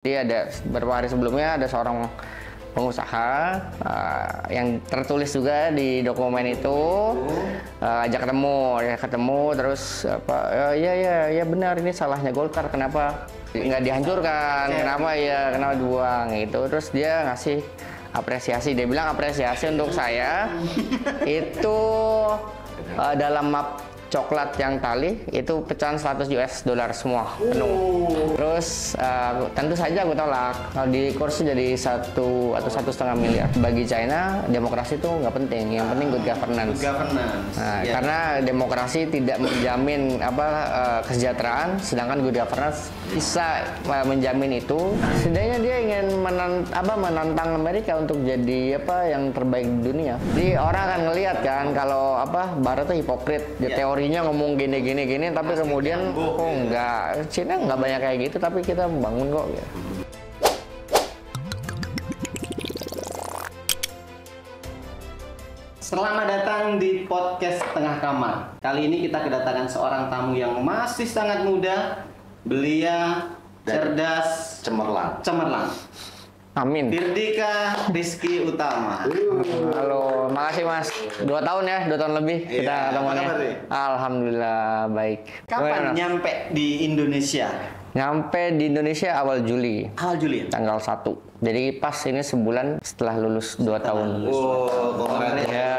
Jadi ada beberapa hari sebelumnya ada seorang pengusaha yang tertulis juga di dokumen itu ajak ketemu terus ya benar ini salahnya Golkar, kenapa nggak dihancurkan, kenapa dibuang gitu. Terus dia ngasih apresiasi, dia bilang apresiasi untuk saya itu dalam map coklat yang tali itu pecahan 100 US dollar semua penuh. Terus tentu saja aku tolak. Kalau di kurs jadi 1 atau 1,5 miliar. Bagi China demokrasi itu nggak penting, yang penting good governance. Nah, karena demokrasi tidak menjamin kesejahteraan, sedangkan good governance bisa menjamin itu. Setidaknya dia ingin menantang Amerika untuk jadi yang terbaik di dunia. Jadi orang akan ngelihat kan kalau Barat itu hipokrit, teorinya ngomong gini, tapi kemudian enggak, Cina nggak banyak kayak gitu, tapi kita membangun kok. Gitu. Selamat datang di podcast Tengah Kamar. Kali ini kita kedatangan seorang tamu yang masih sangat muda, belia, cerdas, cemerlang. Amin. Firdika Rizky Utama. Halo, makasih Mas. 2 tahun ya, 2 tahun lebih kita ketemuannya. Alhamdulillah baik. Kapan nyampe di Indonesia? Nyampe di Indonesia awal Juli. Awal Juli. Tanggal 1. Jadi pas ini sebulan setelah lulus 2 tahun. Keren. Ya,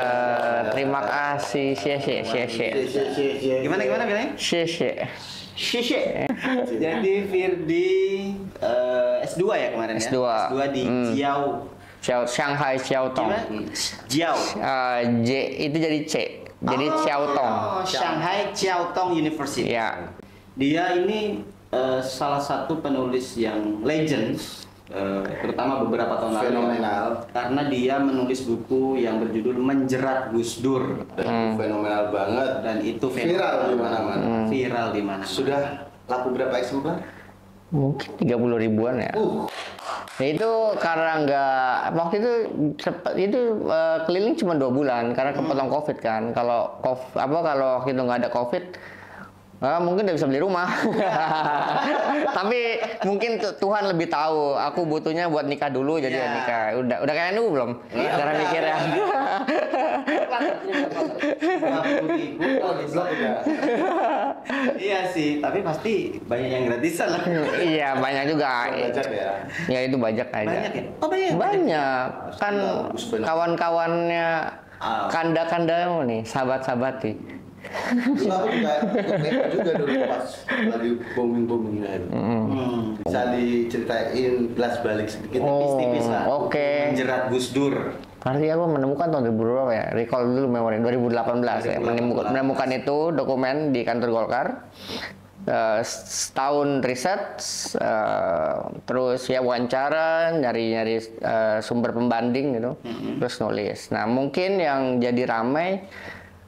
terima kasih. Gimana bilangnya? Sheshe. Jadi Firdi S2 ya kemarin S2. ya? S2 di Shanghai Jiaotong. Jiao. J itu jadi C. Jadi Jiaotong. Shanghai Jiaotong University. Ya. Dia ini salah satu penulis yang legend, terutama beberapa tahun lalu. Fenomenal. Karena dia menulis buku yang berjudul Menjerat Gus Dur. Fenomenal banget Dan itu viral di mana-mana. Viral di mana? Sudah laku berapa eksemplar? Mungkin 30 ribuan ya. Ya itu karena waktu itu keliling cuma 2 bulan karena kepotong COVID kan. Kalau waktu itu nggak ada COVID, mungkin udah bisa beli rumah. Tapi mungkin Tuhan lebih tahu. Aku butuhnya buat nikah dulu, jadi ya nikah. Udah kayak NU belum? Cara mikirnya. Iya sih, tapi pasti banyak yang gratisan lah. Iya, banyak juga. Bajak ya? Ya itu bajak aja. Banyak ya? Oh banyak? Banyak. Kan kawan-kawannya kanda-kanda nih, sahabat-sahabat nih. Dulu aku juga dulu pas lagi booming itu. Bisa diceritain kelas balik sedikit. Tipis-tipis lah. Oke. Menjerat Gus Dur. Berarti aku menemukan tahun 2000 berapa ya? Recall dulu memori 2018 ya. Menemukan itu dokumen di kantor Golkar. Setahun riset, terus ya wawancara, nyari sumber pembanding gitu, terus nulis. Nah mungkin yang jadi ramai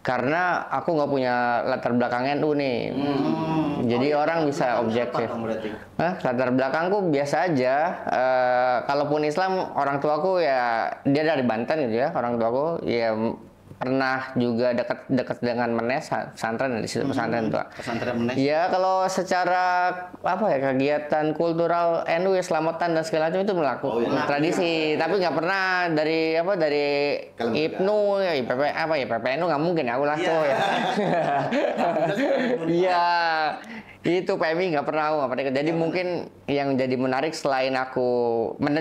karena aku nggak punya latar belakang NU nih, jadi orang bisa objektif. Latar belakangku biasa aja. Kalaupun Islam, orang tuaku ya dia dari Banten gitu ya. Orang tuaku ya pernah juga dekat dengan Menes, pesantren di situ, pesantren tua. Pesantren Menes. Ya kalau secara kegiatan kultural NU ya selamatan dan segala macam itu tradisi, tapi nggak pernah dari IPNU ya PPNU nggak mungkin ya aku langsung ya. Iya. Itu PMI nggak pernah. Jadi mungkin yang jadi menarik selain aku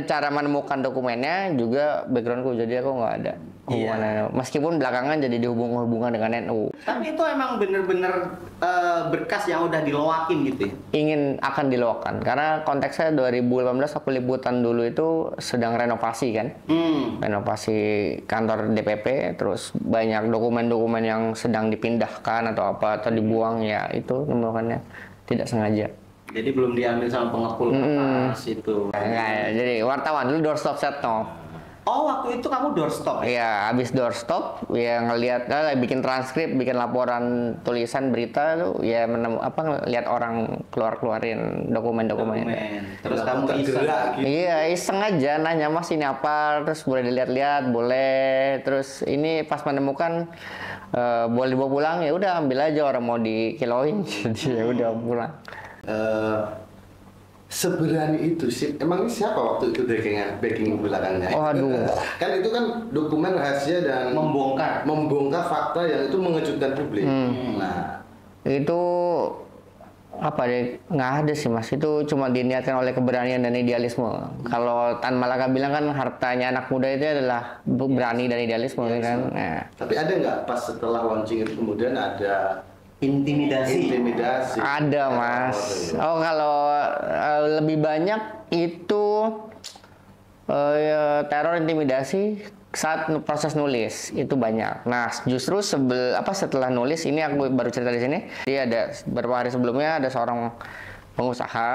cara menemukan dokumennya juga backgroundku, jadi aku nggak ada hubungan meskipun belakangan jadi dihubung-hubungan dengan NU. Tapi itu emang bener-bener berkas yang udah diloakin gitu ya? Akan diloakan karena konteksnya 2018 aku liputan dulu itu sedang renovasi kan, renovasi kantor DPP, terus banyak dokumen-dokumen yang sedang dipindahkan atau dibuang, ya itu nemukannya tidak sengaja. Jadi belum diambil sama pengepul kertas itu. Enggak ya, jadi wartawan dulu doorstop setnov. Oh, waktu itu kamu doorstop ya? Iya, habis doorstop ya ngelihat bikin transkrip, bikin laporan tulisan berita tuh ya lihat orang keluarin dokumen-dokumen. Terus kamu iseng. Iya, iseng aja nanya, Mas ini apa? Terus boleh dilihat-lihat, boleh. Terus ini pas menemukan boleh dibawa pulang, ya udah ambil aja, orang mau dikiloin. Jadi ya udah pulang. seberani itu sih. Emang ini siapa waktu itu backing belakangnya? Oh, aduh. Kan itu kan dokumen rahasia dan membongkar fakta yang itu mengejutkan publik. Nah, itu apa deh, nggak ada sih Mas, itu cuma diniatkan oleh keberanian dan idealisme. Kalau Tan Malaka bilang kan hartanya anak muda itu adalah berani dan idealisme kan. Nah. Tapi ada nggak pas setelah launching itu kemudian ada intimidasi? Ada Mas. Oh, kalau lebih banyak itu teror intimidasi saat proses nulis itu banyak. Nah, justru setelah nulis ini aku baru cerita di sini. Dia ada beberapa hari sebelumnya ada seorang pengusaha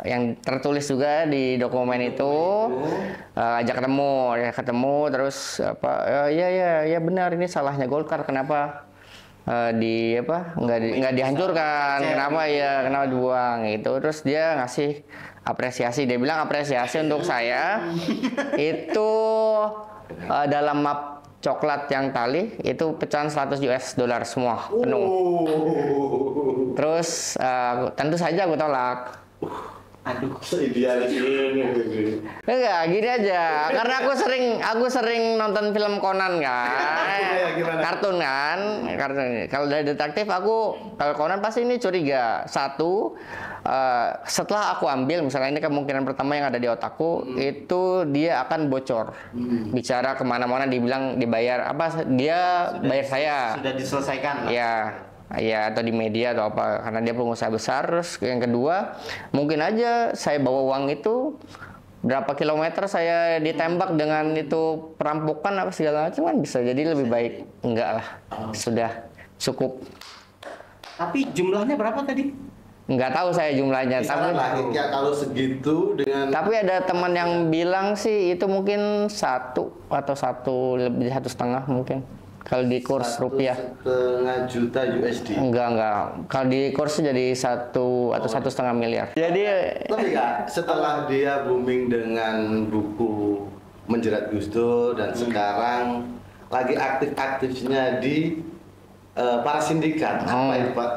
yang tertulis juga di dokumen itu ajak ketemu terus ya benar ini salahnya Golkar, kenapa nggak dihancurkan, kenapa dibuang gitu. Terus dia ngasih apresiasi, dia bilang apresiasi untuk saya itu dalam map coklat yang tali itu pecahan $100 semua penuh. Terus tentu saja aku tolak. Aduh, seidealis ini. Enggak, gini aja. Karena aku sering nonton film Conan kan. Kartun kan. Kalau dari detektif kalau Conan pasti ini curiga. Satu, setelah aku ambil, misalnya ini kemungkinan pertama yang ada di otakku, itu dia akan bocor. Bicara kemana-mana dibilang dibayar dia bayar saya. Sudah diselesaikan. Ya, atau di media atau apa, karena dia pengusaha besar. Terus yang kedua, mungkin aja saya bawa uang itu berapa kilometer saya ditembak dengan itu perampokan apa segala macam, kan bisa jadi lebih baik enggak lah, sudah cukup. Tapi jumlahnya berapa tadi? Nggak tahu saya jumlahnya, ya kalau segitu dengan. Tapi ada teman yang bilang sih itu mungkin 1 atau lebih 1,5 mungkin. Kalau di kurs rupiah. 1,5 juta USD. Enggak. Kalau di kurs jadi 1 atau 1,5 miliar. Jadi. Tapi Kak, setelah dia booming dengan buku Menjerat Gus Dur dan sekarang lagi aktif-aktifnya di para sindikat. Apa itu Pak?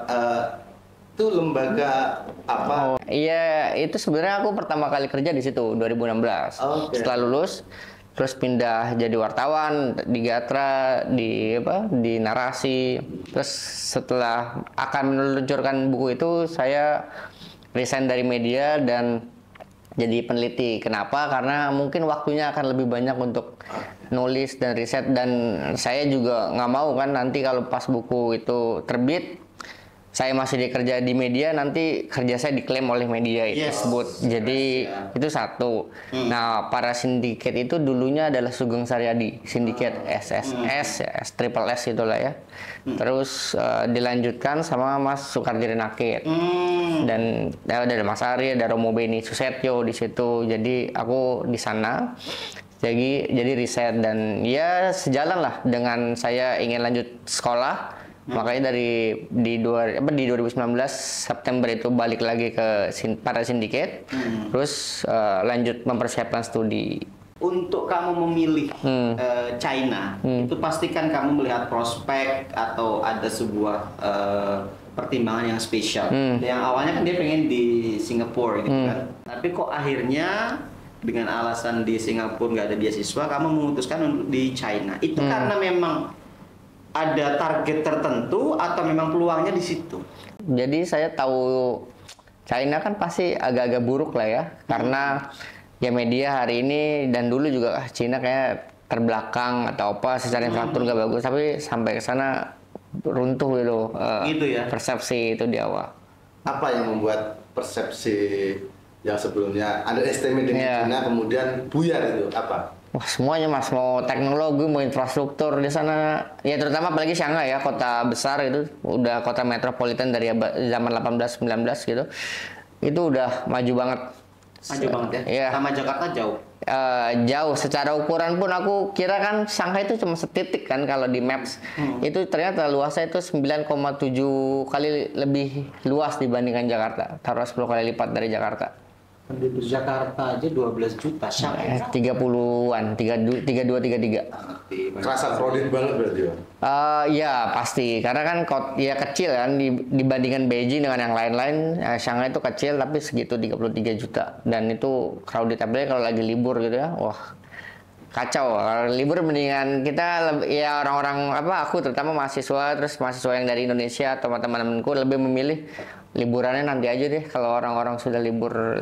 Itu lembaga apa? Iya, itu sebenarnya aku pertama kali kerja di situ 2016. Setelah lulus. Terus pindah jadi wartawan di Gatra, di Narasi. Terus setelah akan meluncurkan buku itu, saya resign dari media dan jadi peneliti. Kenapa? Karena mungkin waktunya akan lebih banyak untuk nulis dan riset. Dan saya juga nggak mau kan nanti kalau pas buku itu terbit, saya masih dikerja di media, nanti kerja saya diklaim oleh media tersebut. Jadi itu satu. Nah, para sindiket itu dulunya adalah Sugeng Saryadi, sindiket SSS, Triple S itulah ya. Terus dilanjutkan sama Mas Soekardi Renakit. Dan ada Mas Ari, ada Romo Beni Susetyo di situ. Jadi aku di sana. Jadi riset dan ya sejalan lah dengan saya ingin lanjut sekolah. Makanya di 2019 September itu balik lagi ke para sindiket, terus lanjut mempersiapkan studi. Untuk kamu memilih China, itu pastikan kamu melihat prospek atau ada sebuah pertimbangan yang spesial. Yang awalnya kan dia pengen di Singapura gitu kan, tapi kok akhirnya dengan alasan di Singapura nggak ada beasiswa, kamu memutuskan untuk di China. Itu karena memang ada target tertentu atau memang peluangnya di situ? Jadi saya tahu China kan pasti agak-agak buruk lah ya, karena ya media hari ini dan dulu juga China kayak terbelakang atau apa secara infrastruktur nggak bagus, tapi sampai ke sana runtuh gitu ya? Persepsi itu di awal. Apa yang membuat persepsi yang sebelumnya underestimate dengan China kemudian buyar itu apa? Wah, semuanya Mas, mau teknologi, mau infrastruktur di sana. Ya terutama apalagi Shanghai ya, kota besar itu, udah kota metropolitan dari zaman 18-19 gitu. Itu udah maju banget. Maju banget ya? Sama Jakarta jauh? Jauh, secara ukuran pun aku kira kan Shanghai itu cuma setitik kan kalau di Maps. Itu ternyata luasnya itu 9,7 kali lebih luas dibandingkan Jakarta. Taruh 10 kali lipat dari Jakarta. Penduduk Jakarta aja 12 juta, Shanghai 30-an, 32, 33. Kerasa crowded banget berarti ya? Ya pasti, karena kan ya kecil kan dibandingkan Beijing dengan yang lain-lain. Shanghai itu kecil tapi segitu 33 juta, dan itu crowded, apalagi kalau lagi libur gitu ya, wah kacau. Kalau libur mendingan kita ya orang-orang aku terutama mahasiswa, terus mahasiswa yang dari Indonesia atau teman-temanku lebih memilih liburannya nanti aja deh. Kalau orang-orang sudah libur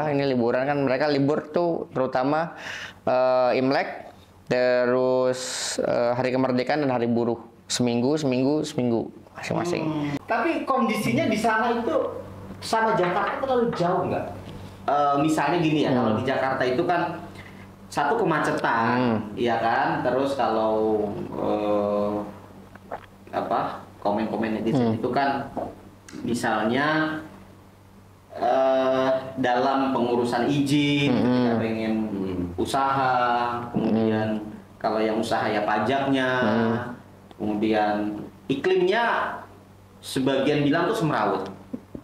ini liburan kan, mereka libur tuh terutama Imlek, terus hari kemerdekaan dan hari buruh, seminggu masing-masing. Tapi kondisinya di sana itu sama Jakarta terlalu jauh nggak? Misalnya gini ya, kalau di Jakarta itu kan satu kemacetan, ya kan. Terus kalau komen-komen netizen itu kan, misalnya dalam pengurusan izin, kita pengen usaha, kemudian kalau yang usaha ya pajaknya, kemudian iklimnya sebagian bilang tuh semrawut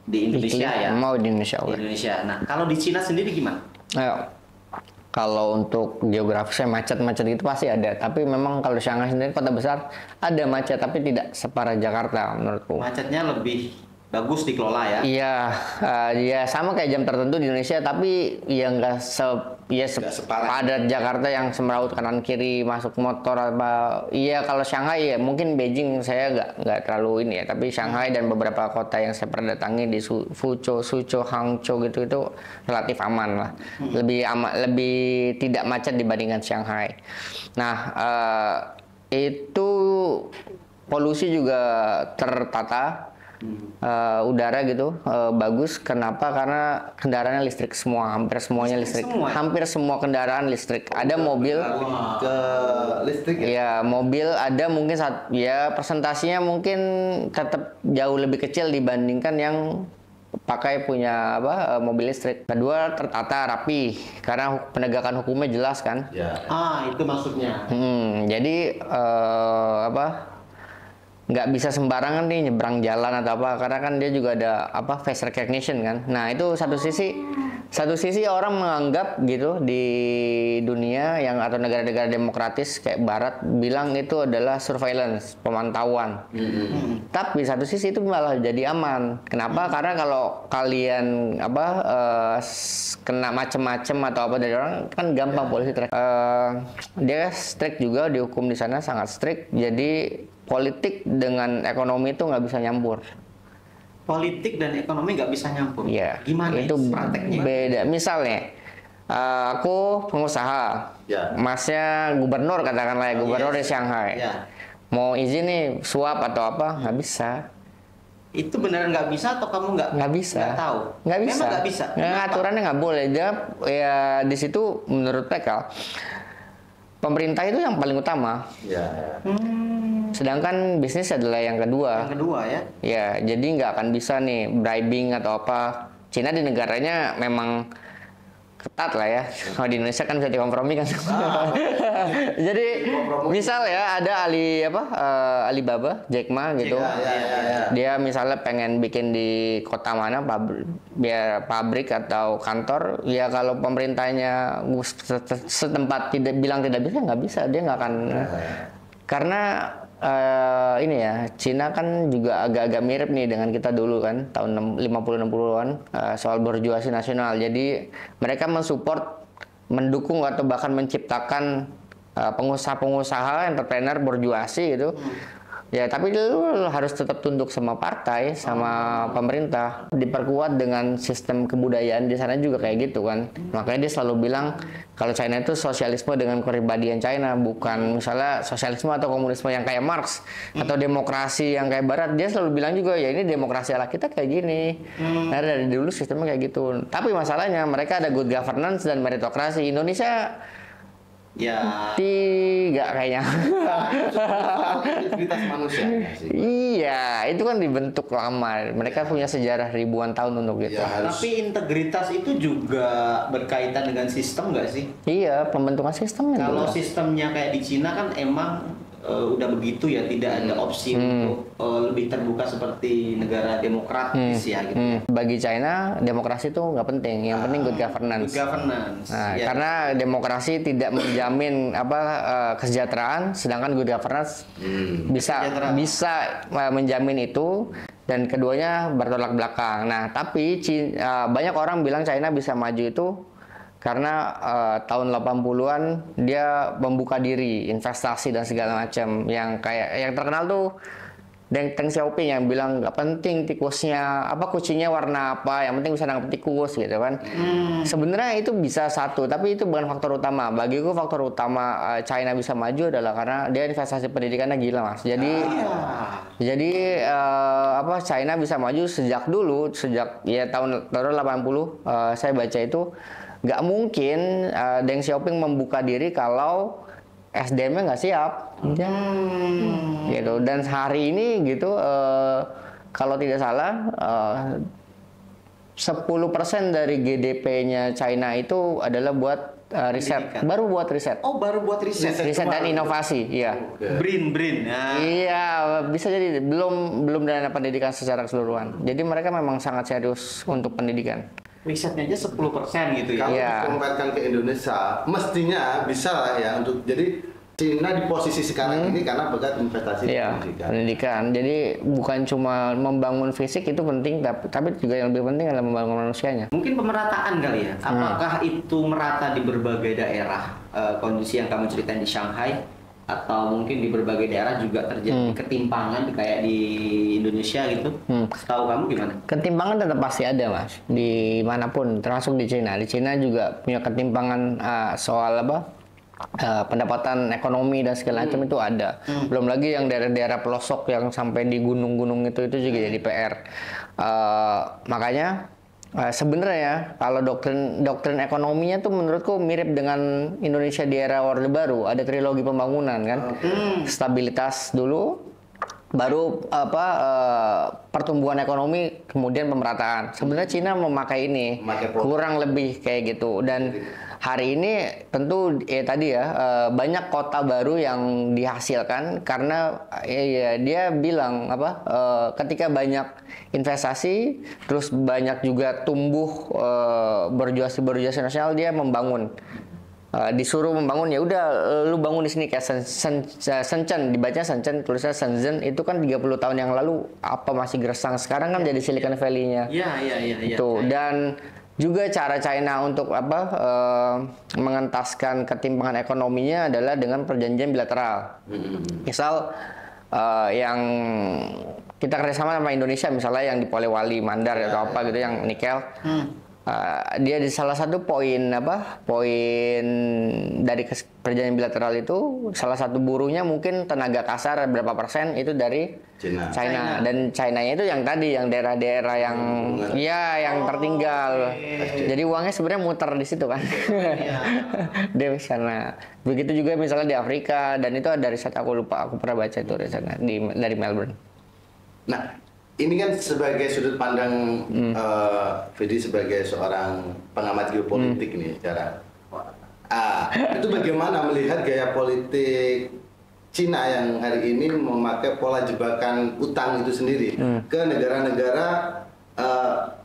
di Indonesia ya. Mau di Indonesia. Di Indonesia. Nah, kalau di Cina sendiri gimana? Kalau untuk geografisnya macet-macet gitu pasti ada, tapi memang kalau Shanghai sendiri kota besar ada macet, tapi tidak separah Jakarta menurutku. Macetnya lebih bagus dikelola ya? Iya, ya sama kayak jam tertentu di Indonesia, tapi ya nggak sepadat Jakarta yang semeraut kanan kiri masuk motor apa. Iya, kalau Shanghai ya mungkin Beijing saya nggak terlalu ini ya, tapi Shanghai dan beberapa kota yang saya pernah datangi di Suzhou, Hangzhou gitu itu relatif aman lah, lebih tidak macet dibandingkan Shanghai. Nah, itu polusi juga tertata. Udara gitu bagus. Kenapa? Karena kendaraannya listrik semua, hampir semuanya listrik. Hampir semua kendaraan listrik. Ada mobil ke listrik ya? Ya, mobil ada mungkin presentasinya mungkin tetap jauh lebih kecil dibandingkan yang pakai punya mobil listrik. Kedua, tertata rapi karena penegakan hukumnya jelas kan. Ya. Itu maksudnya. Jadi nggak bisa sembarangan nih nyebrang jalan atau apa, karena kan dia juga ada face recognition kan. Nah, itu satu sisi orang menganggap gitu di dunia yang atau negara-negara demokratis kayak Barat bilang itu adalah surveillance, pemantauan. Tapi satu sisi itu malah jadi aman. Kenapa? Karena kalau kalian kena macem-macem atau apa dari orang kan gampang polisi track. Dia strict juga, dihukum di sana sangat strict. Jadi politik dengan ekonomi itu nggak bisa nyampur. Politik dan ekonomi nggak bisa nyampur. Iya. Gimana itu prakteknya? Beda. Misalnya, aku pengusaha, masnya gubernur katakanlah ya, gubernur di Shanghai. Mau izin nih suap atau apa, nggak bisa. Itu beneran nggak bisa atau kamu nggak bisa? Nggak tahu. Nggak bisa. Memang nggak bisa. Aturannya nggak boleh. Dia ya di situ menurut mereka pemerintah itu yang paling utama. Sedangkan bisnis adalah yang kedua. Yang kedua ya? Ya, jadi nggak akan bisa nih bribing atau apa. Cina di negaranya memang ketat lah ya. Kalau di Indonesia kan bisa dikompromi kan. Jadi misal ya ada Alibaba, Jack Ma gitu. Dia misalnya pengen bikin di kota mana pabrik atau kantor, ya kalau pemerintahnya setempat bilang tidak bisa, nggak bisa, dia nggak akan. Karena ini ya, Cina kan juga agak-agak mirip nih dengan kita dulu kan, tahun 50-60-an soal borjuasi nasional. Jadi mereka mensupport, mendukung atau bahkan menciptakan pengusaha-pengusaha, entrepreneur borjuasi gitu. Ya, tapi lu harus tetap tunduk sama partai, sama pemerintah. Diperkuat dengan sistem kebudayaan di sana juga kayak gitu kan. Makanya dia selalu bilang kalau China itu sosialisme dengan kepribadian China, bukan misalnya sosialisme atau komunisme yang kayak Marx atau demokrasi yang kayak Barat. Dia selalu bilang juga ya ini demokrasi ala kita kayak gini. Nah, dari dulu sistemnya kayak gitu. Tapi masalahnya mereka ada good governance dan meritokrasi. Indonesia ya tidak kayaknya. Integritas manusia sih. Iya, itu kan dibentuk lama. Mereka punya sejarah ribuan tahun untuk itu. Tapi integritas itu juga berkaitan dengan sistem nggak sih? Iya, pembentukan sistemnya. Kalau sistemnya kayak di Cina kan emang udah begitu ya, tidak ada opsi untuk lebih terbuka seperti negara demokratis ya gitu. Bagi China demokrasi itu nggak penting, yang penting good governance. Good governance. Nah, Ya. karena demokrasi tidak menjamin kesejahteraan, sedangkan good governance bisa menjamin itu, dan keduanya bertolak belakang. Nah, tapi banyak orang bilang China bisa maju itu karena tahun 80-an dia membuka diri, investasi dan segala macam. Yang kayak yang terkenal tuh Deng Xiaoping yang bilang nggak penting tikusnya kucingnya warna apa, yang penting bisa nangkep tikus gitu kan. Sebenarnya itu bisa satu, tapi itu bukan faktor utama. Bagiku faktor utama China bisa maju adalah karena dia investasi pendidikannya gila, Mas. Jadi China bisa maju sejak ya tahun 80 saya baca itu nggak mungkin Deng Xiaoping membuka diri kalau SDM-nya nggak siap, gitu. Dan hari ini gitu, kalau tidak salah 10% dari GDP-nya China itu adalah buat riset, baru buat riset. Oh, baru buat riset. Riset dan inovasi, iya. Brin. Iya, bisa jadi belum dana pendidikan secara keseluruhan. Jadi mereka memang sangat serius untuk pendidikan. Risetnya aja 10% gitu ya. Kalau dikompetkan ke Indonesia, mestinya bisa lah ya untuk jadi Cina di posisi sekarang ini karena berkat investasi pendidikan. Jadi bukan cuma membangun fisik itu penting, tapi juga yang lebih penting adalah membangun manusianya. Mungkin pemerataan kali ya. Apakah itu merata di berbagai daerah? Kondisi yang kamu ceritain di Shanghai, atau mungkin di berbagai daerah juga terjadi ketimpangan kayak di Indonesia gitu? Setahu kamu gimana? Ketimpangan tetap pasti ada, Mas, dimanapun, termasuk di Cina. Di Cina juga punya ketimpangan soal pendapatan ekonomi dan segala macam itu ada. Belum lagi yang daerah-daerah pelosok yang sampai di gunung-gunung itu juga jadi PR. Makanya sebenarnya kalau doktrin ekonominya tuh menurutku mirip dengan Indonesia di era Orde Baru. Ada trilogi pembangunan kan, stabilitas dulu, baru pertumbuhan ekonomi, kemudian pemerataan. Sebenarnya Cina memakai ini kurang lebih kayak gitu. Dan hari ini tentu banyak kota baru yang dihasilkan karena dia bilang ketika banyak investasi, terus banyak juga tumbuh berjuasi nasional, dia membangun. Disuruh membangun, ya udah lu bangun di sini kayak Shenzhen, dibaca Shenzhen, tulisnya Shenzhen, itu kan 30 tahun yang lalu masih gersang, sekarang kan jadi Silicon Valley-nya. Iya. Tuh, dan juga cara China untuk mengentaskan ketimpangan ekonominya adalah dengan perjanjian bilateral. Misal yang kita kerjasama sama Indonesia, misalnya yang di Polewali Mandar atau gitu, yang nikel. Dia di salah satu poin dari perjanjian bilateral itu, salah satu buruhnya mungkin tenaga kasar berapa persen itu dari China. Dan China-nya itu yang daerah-daerah yang yang tertinggal. Jadi uangnya sebenarnya muter di situ kan. Dia di sana. Begitu juga misalnya di Afrika, dan itu ada riset, aku pernah baca itu risetnya dari Melbourne. Nah, ini kan sebagai sudut pandang Fedi sebagai seorang pengamat geopolitik nih sekarang. Itu bagaimana melihat gaya politik Cina yang hari ini memakai pola jebakan utang itu sendiri ke negara-negara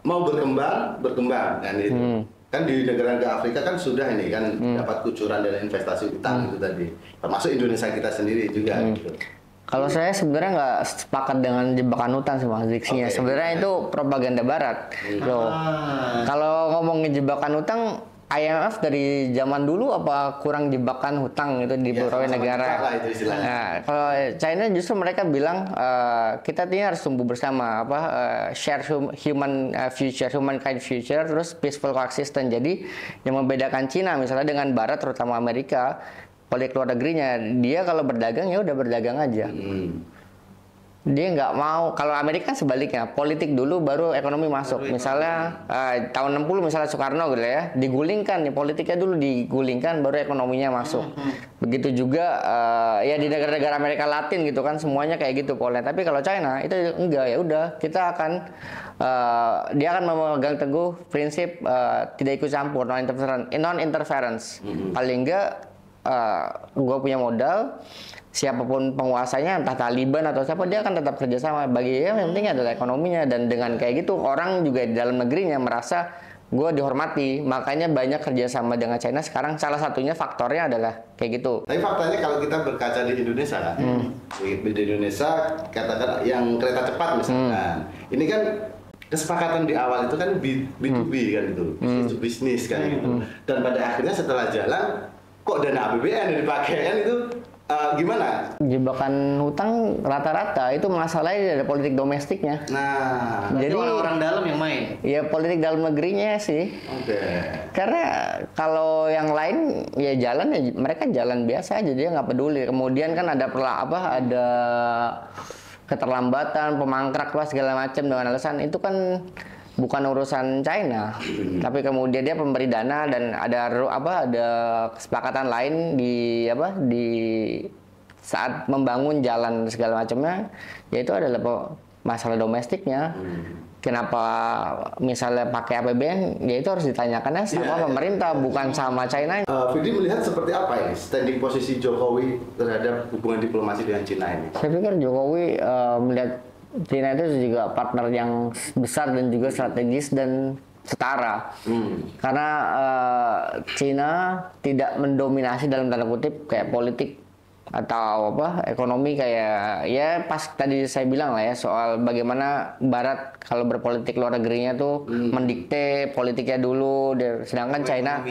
mau berkembang kan itu. Kan di negara-negara Afrika kan sudah ini kan dapat kucuran dari investasi utang itu tadi. Termasuk Indonesia kita sendiri juga gitu. Kalau saya sebenarnya nggak sepakat dengan jebakan utang sih, Mas, diksinya. Sebenarnya itu propaganda Barat. Kalau ngomongin jebakan utang, IMF dari zaman dulu kurang jebakan hutang itu di beberapa negara. Nah, kalau China justru mereka bilang kita ini harus tumbuh bersama, share humankind future, terus peaceful coexistence. Jadi yang membedakan Cina misalnya dengan Barat, terutama Amerika, politik luar negerinya, dia kalau berdagang ya udah berdagang aja. Dia nggak mau. Kalau Amerika sebaliknya, politik dulu baru ekonomi masuk. Misalnya tahun 60 misalnya Soekarno gitu ya, digulingkan nih politiknya dulu, digulingkan baru ekonominya masuk. Begitu juga ya di negara-negara Amerika Latin gitu kan, semuanya kayak gitu polanya. Tapi kalau China itu enggak, ya udah kita akan dia akan memegang teguh prinsip tidak ikut campur, non interference. Paling enggak gue punya modal, siapapun penguasanya, entah Taliban atau siapa, dia akan tetap kerjasama. Bagi dia yang penting adalah ekonominya, dan dengan kayak gitu orang juga di dalam negerinya merasa gue dihormati. Makanya banyak kerjasama dengan China sekarang. Salah satunya faktornya adalah kayak gitu. Tapi faktanya kalau kita berkaca di Indonesia kan, di Indonesia katakan yang kereta cepat misalkan, ini kan kesepakatan di awal itu kan B2B kan gitu, bisnis to bisnis kan gitu. Dan pada akhirnya setelah jalan, kok dana APBN yang dipakai kan itu gimana? Jebakan hutang rata-rata itu masalahnya dari politik domestiknya. Nah, Jadi Jadi orang-orang dalam yang main. ya politik dalam negerinya sih. oke. Karena kalau yang lain ya jalan ya mereka jalan biasa aja, dia nggak peduli. Kemudian kan ada ada keterlambatan, pemangkrak lah segala macam dengan alasan itu kan bukan urusan China. Tapi kemudian dia pemberi dana dan ada kesepakatan lain di saat membangun jalan segala macamnya, yaitu adalah masalah domestiknya. Kenapa misalnya pakai APBN, ya itu harus ditanyakannya sama pemerintah, bukan sama China. Fikri melihat seperti apa ini standing posisi Jokowi terhadap hubungan diplomasi dengan Cina ini? Saya pikir Jokowi melihat Cina itu juga partner yang besar dan juga strategis dan setara. Karena Cina tidak mendominasi dalam tanda kutip kayak politik atau ekonomi, kayak ya pas tadi saya bilang lah ya soal bagaimana Barat kalau berpolitik luar negerinya tuh mendikte politiknya dulu, sedangkan China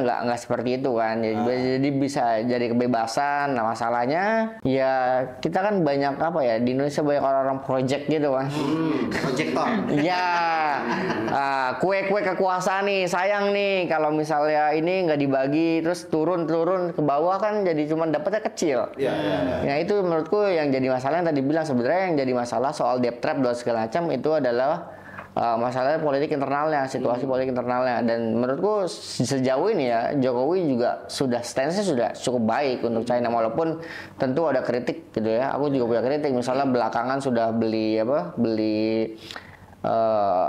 nggak seperti itu kan. Jadi bisa jadi kebebasan. Nah masalahnya ya kita kan banyak di Indonesia banyak orang-orang project gitu kan. Proyektor. Ya, kue-kue kekuasaan nih, sayang nih kalau misalnya ini nggak dibagi terus turun ke bawah kan jadi cuma dapatnya kecil. Ya itu menurutku yang jadi masalah yang tadi bilang, sebenarnya yang jadi masalah soal debt trap dan segala macam itu adalah masalah politik internalnya, situasi politik internalnya. Dan menurutku sejauh ini ya Jokowi juga stance-nya sudah cukup baik untuk China, walaupun tentu ada kritik gitu ya. Aku juga punya kritik, misalnya belakangan sudah beli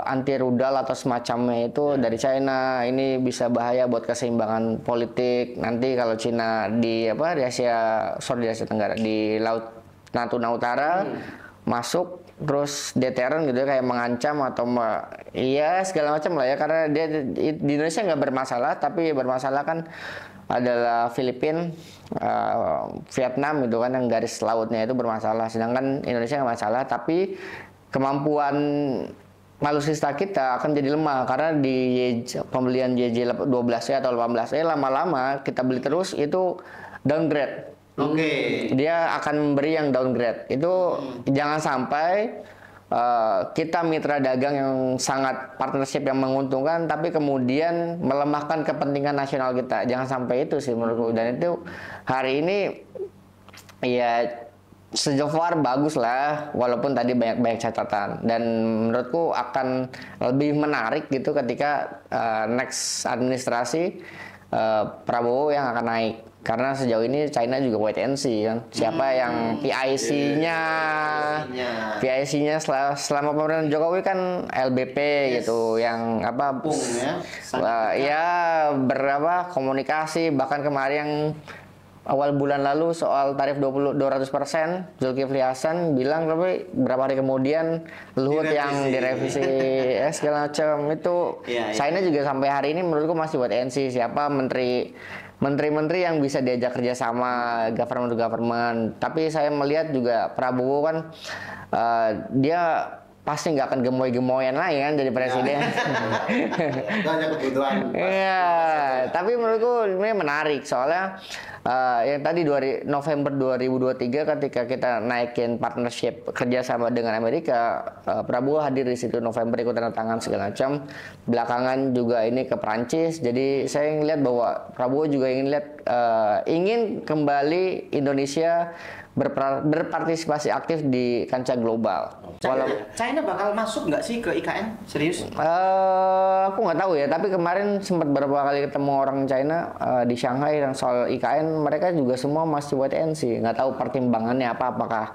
anti rudal atau semacamnya itu dari China. Ini bisa bahaya buat keseimbangan politik nanti kalau China di Asia Tenggara, di Laut Natuna Utara masuk terus deteren gitu ya, kayak mengancam atau segala macam lah ya. Karena dia di Indonesia nggak bermasalah, tapi bermasalah kan adalah Filipina, Vietnam gitu kan, yang garis lautnya itu bermasalah, sedangkan Indonesia nggak masalah. Tapi kemampuan alutsista kita akan jadi lemah karena di pembelian JJ-12E atau 18E lama-lama kita beli terus itu downgrade. Dia akan memberi yang downgrade. Itu jangan sampai kita mitra dagang yang sangat partnership yang menguntungkan tapi kemudian melemahkan kepentingan nasional kita. Jangan sampai itu sih menurutku. Dan itu hari ini ya sejauh far bagus lah, walaupun tadi banyak catatan. Dan menurutku akan lebih menarik gitu ketika next administrasi Prabowo yang akan naik. Karena sejauh ini China juga wait and see kan. Siapa yang PIC-nya selama pemerintahan Jokowi kan LBP gitu, yang komunikasi, bahkan kemarin yang awal bulan lalu soal tarif 200%, Zulkifli Hasan bilang berapa hari kemudian Luhut yang direvisi segala macam itu. China juga sampai hari ini menurutku masih wait and see siapa menteri-menteri yang bisa diajak kerjasama government to government. Tapi saya melihat juga Prabowo kan dia pasti nggak akan gemoy-gemoyan lagi kan jadi presiden. Banyak kebutuhan. Iya, tapi menurutku ini menarik soalnya yang tadi November 2023 ketika kita naikin partnership kerjasama dengan Amerika, Prabowo hadir di situ November, ikut tanda tangan segala macam. Belakangan juga ini ke Prancis. Jadi saya ngeliat bahwa Prabowo juga ingin kembali Indonesia berpartisipasi aktif di kancah global. China bakal masuk nggak sih ke IKN? Serius? Aku nggak tahu ya, tapi kemarin sempat beberapa kali ketemu orang China di Shanghai yang soal IKN, mereka juga semua masih wait and see. Nggak tahu pertimbangannya apakah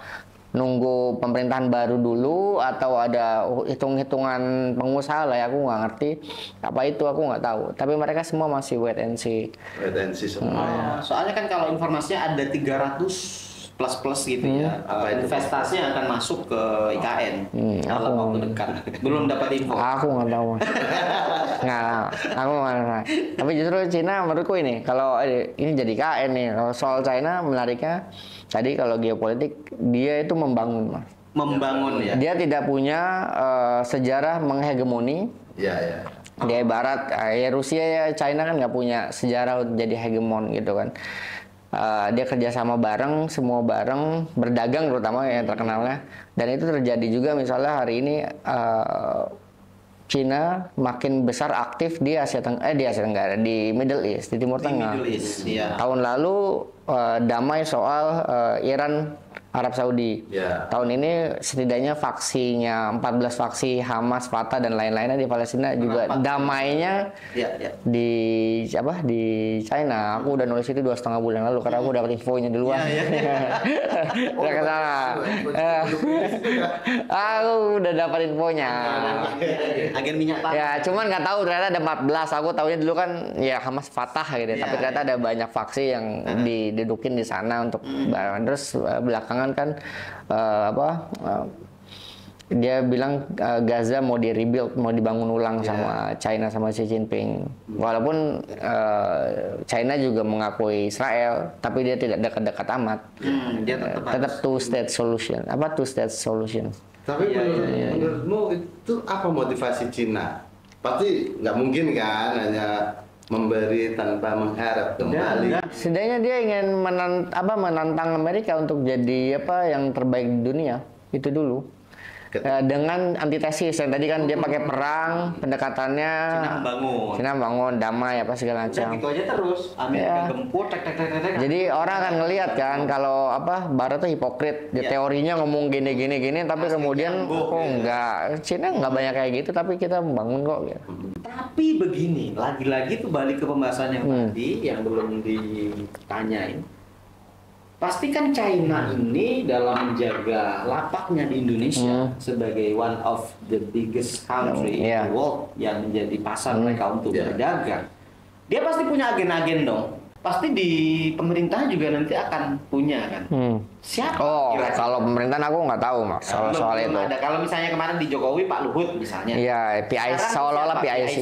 nunggu pemerintahan baru dulu atau ada hitung-hitungan pengusaha lah ya, aku nggak ngerti apa itu, aku nggak tahu. Tapi mereka semua masih wait and see. Wait and see semua ya. Soalnya kan kalau informasinya ada 300 plus gitu ya. Investasinya akan masuk ke IKN dalam waktu dekat. Belum dapat info. Aku nggak tahu. Nggak, aku nggak tahu. Tapi justru Cina menurutku ini, kalau ini jadi IKN nih, kalau soal China menariknya tadi kalau geopolitik dia itu membangun, Mas. Membangun ya. Dia tidak punya sejarah menghegemoni. Iya, ya. Dia ibarat ya Rusia ya China kan nggak punya sejarah untuk jadi hegemon gitu kan. Dia kerjasama bareng, semua bareng, berdagang terutama yang terkenalnya. Dan itu terjadi juga misalnya hari ini Cina makin besar aktif di Asia Tenggara, di Middle East, di Timur Tengah. Middle East, ya. Tahun lalu damai soal Iran Arab Saudi. Ya. Tahun ini setidaknya faksinya 14 faksi Hamas, Fatah dan lain-lainnya di Palestina juga damainya di China. Aku udah nulis itu 2,5 bulan lalu karena aku dapat infonya duluan. Udah ke sana. Aku udah dapat infonya. Agen minyak tanah. Ya, cuman nggak tahu ternyata ada 14. Aku tahunya dulu kan ya Hamas, Fatah gitu. Tapi ternyata ada banyak faksi yang didudukin di sana untuk terus belakangan kan dia bilang Gaza mau di-rebuild, mau dibangun ulang sama China sama Xi Jinping. Walaupun China juga mengakui Israel, tapi dia tidak dekat-dekat amat. Dia tetap two-state solution. Apa two-state solution? Tapi menurutmu itu apa motivasi Cina? Pasti nggak mungkin kan hanya memberi tanpa mengharap kembali. Setidaknya dia ingin menantang Amerika untuk jadi yang terbaik di dunia. Itu dulu. Dengan antitesis yang tadi kan dia pakai perang, pendekatannya Cina bangun damai apa segala macam. Gitu aja terus. Amerika gempur tek. Jadi orang akan ngelihat kan kalau Barat tuh hipokrit. Teorinya ngomong gini tapi kemudian enggak. Cina enggak banyak kayak gitu tapi kita membangun kok gitu. Tapi begini, lagi-lagi tuh balik ke pembahasan yang tadi yang belum ditanyain. Pastikan China ini dalam menjaga lapaknya di Indonesia sebagai one of the biggest country in the world yang menjadi pasar mereka untuk berdagang. Dia pasti punya agen-agen dong. Pasti di pemerintah juga nanti akan punya kan. Siapa? Kalau pemerintahan aku nggak tahu Mas soal itu. Ada. Kalau misalnya kemarin di Jokowi Pak Luhut misalnya. Iya, PIC seolah-olah PIC.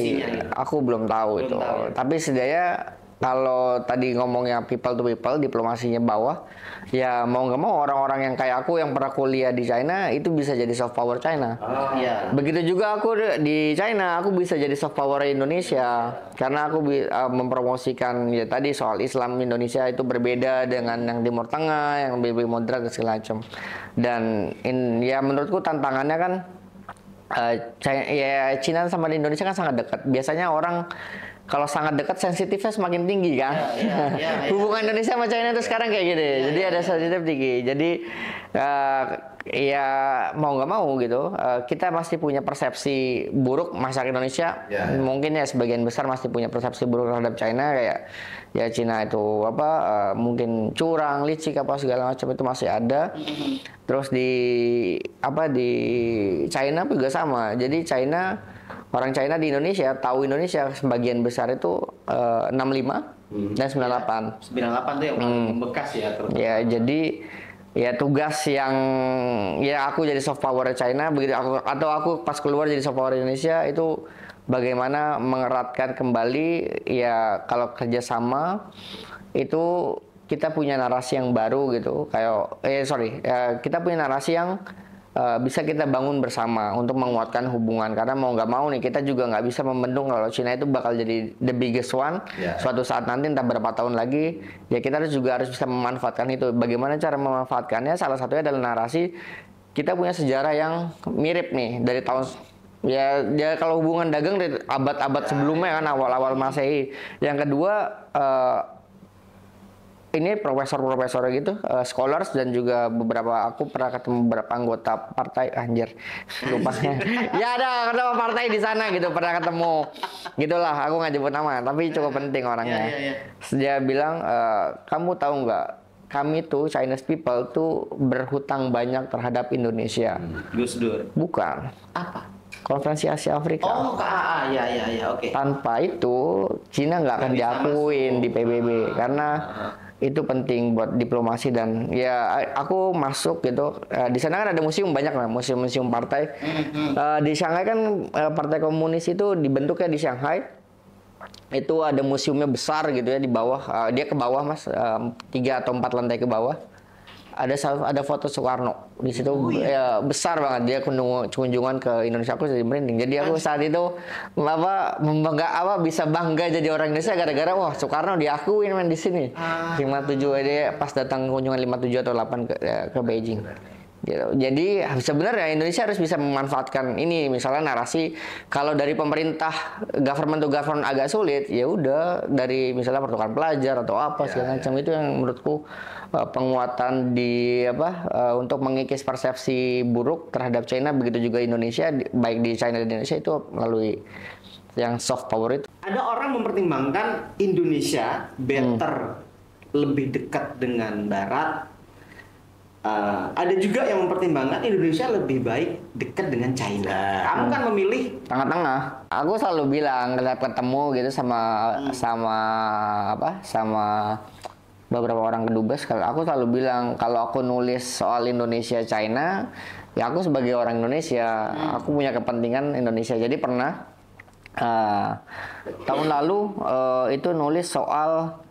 Aku belum tahu itu. Tapi setidaknya kalau tadi ngomongnya people to people, diplomasinya bawah, ya mau nggak mau orang-orang yang kayak aku yang pernah kuliah di China itu bisa jadi soft power China. Begitu juga aku di China, aku bisa jadi soft power Indonesia karena aku mempromosikan ya tadi soal Islam Indonesia itu berbeda dengan yang Timur Tengah, yang lebih moderat dan segala macam. Dan ya menurutku tantangannya kan China sama Indonesia kan sangat dekat. Biasanya orang kalau sangat dekat sensitifnya semakin tinggi kan. Hubungan Indonesia sama China itu sekarang kayak gitu. Jadi ada sensitif tinggi. Jadi ya mau nggak mau gitu, kita masih punya persepsi buruk masyarakat Indonesia. Mungkin ya sebagian besar masih punya persepsi buruk terhadap China kayak ya China itu mungkin curang, licik apa segala macam itu masih ada. Terus di China juga sama. Jadi orang China di Indonesia tahu Indonesia sebagian besar itu 65 dan 98. 98 tuh yang paling membekas ya. Ya jadi ya tugas yang ya aku jadi soft power China begitu aku pas keluar jadi soft power Indonesia itu bagaimana mengeratkan kembali ya kalau kerjasama itu kita punya narasi yang baru gitu kita punya narasi yang bisa kita bangun bersama untuk menguatkan hubungan karena mau nggak mau nih kita juga nggak bisa membendung kalau Cina itu bakal jadi the biggest one suatu saat nanti entah berapa tahun lagi ya kita juga harus bisa memanfaatkan itu. Bagaimana cara memanfaatkannya? Salah satunya adalah narasi kita punya sejarah yang mirip nih dari tahun ya kalau hubungan dagang dari abad-abad sebelumnya kan awal-awal Masehi. Yang kedua ini profesor-profesor gitu, scholars dan juga aku pernah ketemu beberapa anggota partai lupanya. Ya ada partai di sana gitu pernah ketemu. Gitulah, aku nggak nyebut nama, tapi cukup penting orangnya. Dia bilang, kamu tahu nggak kami tuh Chinese people tuh berhutang banyak terhadap Indonesia. Gus Dur. Bukan. Apa? Konferensi Asia Afrika. Oh, KAA, ya, oke. Tanpa itu Cina nggak akan Nggak bisa diakuin masuk. di PBB karena itu penting buat diplomasi dan ya aku masuk gitu. Di sana kan ada museum banyak lah, museum-museum partai. Di Shanghai kan partai komunis itu dibentuknya di Shanghai. Itu ada museumnya besar gitu ya di bawah. Dia ke bawah mas, 3 atau 4 lantai ke bawah. Ada foto Soekarno di situ ya, besar banget. Dia kunjungan ke Indonesia, aku jadi merinding. Jadi aku saat itu bisa bangga jadi orang Indonesia gara-gara wah Soekarno diakuin man di sini. 57 dia pas datang kunjungan 57 atau 8 ke Beijing. Gitu. Jadi sebenarnya Indonesia harus bisa memanfaatkan ini, misalnya narasi kalau dari pemerintah government to government agak sulit, ya udah dari misalnya pertukaran pelajar atau apa segala macam itu yang menurutku penguatan di untuk mengikis persepsi buruk terhadap China, begitu juga Indonesia, baik di China dan Indonesia itu melalui yang soft power itu. Ada orang mempertimbangkan Indonesia better lebih dekat dengan Barat. Ada juga yang mempertimbangkan Indonesia lebih baik dekat dengan China. Kamu kan memilih tengah-tengah. Aku selalu bilang kalau ketemu gitu sama beberapa orang kedubes, kalau aku selalu bilang kalau aku nulis soal Indonesia China, ya aku sebagai orang Indonesia, aku punya kepentingan Indonesia. Jadi pernah tahun lalu itu nulis soal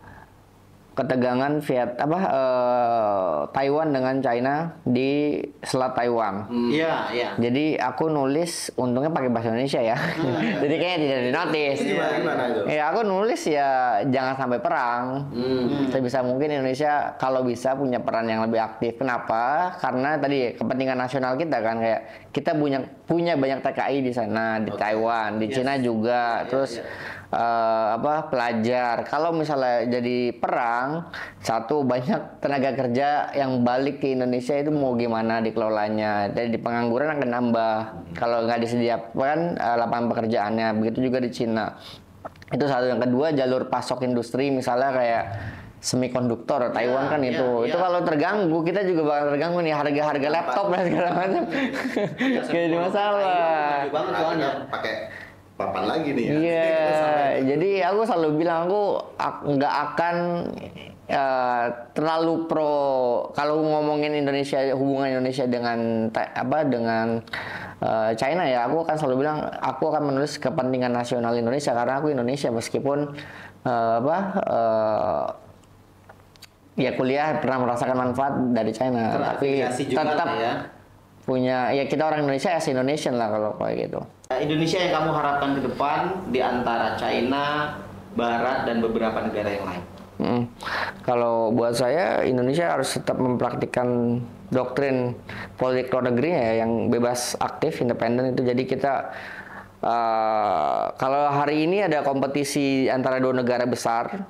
ketegangan Taiwan dengan China di Selat Taiwan. Iya, iya. Jadi aku nulis, untungnya pakai bahasa Indonesia ya. Jadi kayaknya tidak dinotis. Gimana itu? Ya aku nulis ya jangan sampai perang. Sebisa mungkin Indonesia kalau bisa punya peran yang lebih aktif. Kenapa? Karena tadi kepentingan nasional kita kan, kayak kita punya banyak TKI di sana, di Taiwan, di Cina juga. Terus pelajar. Kalau misalnya jadi perang, satu banyak tenaga kerja yang balik ke Indonesia itu mau gimana dikelolanya. Jadi pengangguran akan nambah kalau nggak disediakan lapangan pekerjaannya. Begitu juga di Cina. Itu satu. Yang kedua, jalur pasok industri misalnya kayak semikonduktor Taiwan kan itu kalau terganggu kita juga bakal terganggu nih, harga laptop dan segala macam. Jadi masalah. Pakai papan lagi nih ya. Iya, jadi aku selalu bilang aku nggak akan terlalu pro kalau ngomongin Indonesia, hubungan Indonesia dengan China ya. Aku akan selalu bilang aku akan menulis kepentingan nasional Indonesia karena aku Indonesia meskipun ya kuliah pernah merasakan manfaat dari China, tapi tetap punya ya kita orang Indonesia as Indonesian lah kalau kayak gitu. Indonesia yang kamu harapkan ke depan di antara China, Barat dan beberapa negara yang lain? Kalau buat saya Indonesia harus tetap mempraktikkan doktrin politik luar negerinya ya, yang bebas, aktif, independen itu. Jadi kita kalau hari ini ada kompetisi antara dua negara besar,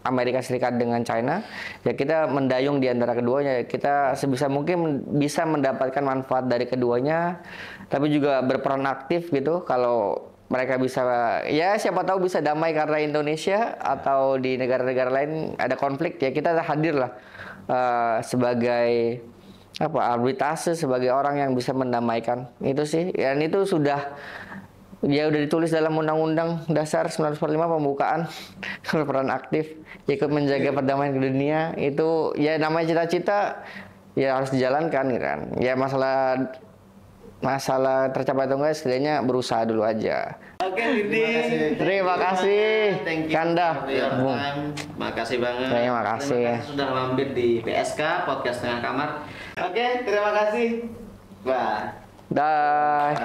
Amerika Serikat dengan China, ya kita mendayung di antara keduanya. Kita sebisa mungkin bisa mendapatkan manfaat dari keduanya, tapi juga berperan aktif gitu. Kalau mereka bisa, ya siapa tahu bisa damai karena Indonesia, atau di negara-negara lain ada konflik, ya kita hadir lah sebagai arbitrase, sebagai orang yang bisa mendamaikan. Itu sih, dan itu sudah ditulis dalam Undang-Undang Dasar 1945 pembukaan. Peran aktif ikut menjaga perdamaian di dunia itu ya namanya cita-cita ya harus dijalankan gitu kan. Ya masalah tercapai atau enggak, setidaknya berusaha dulu aja. Oke, Didi. Terima kasih. Kanda. Makasih banget. Terima kasih sudah mampir di PSK Podcast Tengah Kamar. Oke, terima kasih. Bye. Dah.